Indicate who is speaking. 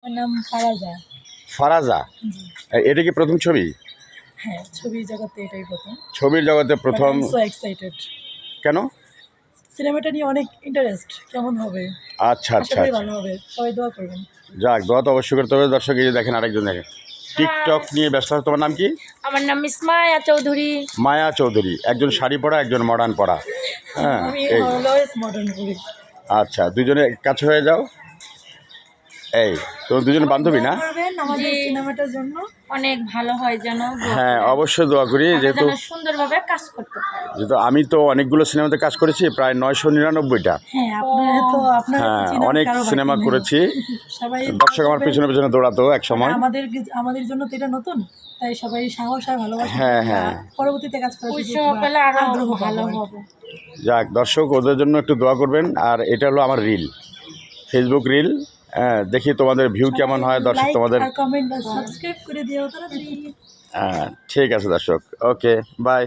Speaker 1: আমার নাম ফারাজা।
Speaker 2: ফারাজা,
Speaker 1: জি।
Speaker 2: এটা কি প্রথম ছবি?
Speaker 1: হ্যাঁ, ছবির জগতে এটাই প্রথম।
Speaker 2: ছবির জগতে প্রথম।
Speaker 1: So excited.
Speaker 2: কেন?
Speaker 1: সিনেমাটা নিয়ে অনেক ইন্টারেস্ট, কেমন হবে?
Speaker 2: আচ্ছা
Speaker 1: আশা
Speaker 2: আচ্ছা
Speaker 1: করি
Speaker 2: আচ্ছা,
Speaker 1: ভালো হবে, সবাই দোয়া করবেন।
Speaker 2: যাক, দোয়া তো অবশ্যই করতে হবে। দর্শক এই যে দেখেন, আরেকজন দেখেন টিকটক নিয়ে ব্যস্ত আছে। তোমার নাম কি?
Speaker 3: আমার নাম ইসমায়া চৌধুরী।
Speaker 2: মায়া চৌধুরী, একজন শাড়ি পরা, একজন মডার্ন পরা। হ্যাঁ,
Speaker 1: আমি
Speaker 2: এই
Speaker 1: অলওয়েজ মডার্ন করি।
Speaker 2: আচ্ছা, দুজনে কাছে হয়ে যাও। এই তো দুজনে বান্ধবী না?
Speaker 1: দোয়া করবেন আমাদের
Speaker 3: জি।
Speaker 1: সিনেমাটার জন্য।
Speaker 3: অনেক ভালো হয় যেন,
Speaker 2: হ্যাঁ, অবশ্যই দোয়া করি।
Speaker 3: আমরা
Speaker 2: যেহেতু
Speaker 3: যেন সুন্দরভাবে কাজ করতে পারি।
Speaker 2: যেহেতু আমি তো অনেকগুলো সিনেমাতে কাজ করেছি, প্রায় 999টা।
Speaker 1: হ্যাঁ, আপনার
Speaker 2: হ্যাঁ, অনেক সিনেমা করেছি।
Speaker 1: সবাই
Speaker 2: দর্শক আমার পিছনে পিছনে দৌড়াতো এক সময়।
Speaker 1: আমাদের জন্য তো এটা নতুন, তাই সবাই সাহস আর ভালোবাসা
Speaker 2: হ্যাঁ,
Speaker 1: দিন,
Speaker 2: হ্যাঁ।
Speaker 1: পরবর্তীতে কাজ করার সুযোগ
Speaker 3: উৎসাহ
Speaker 1: বা
Speaker 3: পেলে আরো
Speaker 1: আগ্রহ
Speaker 3: ভালো
Speaker 1: পাবো।
Speaker 3: হবে।
Speaker 2: যাক, দর্শক ওদের জন্য একটু দোয়া করবেন। আর এটা হলো আমার রিল, ফেসবুক রিল। হ্যাঁ, দেখি তোমাদের ভিউ কেমন হয় দর্শক,
Speaker 1: লাইক
Speaker 2: তোমাদের।
Speaker 1: আর কমেন্ট আর সাবস্ক্রাইব করে দিও তাড়াতাড়ি।
Speaker 2: ঠিক আছে দর্শক, ওকে, বাই।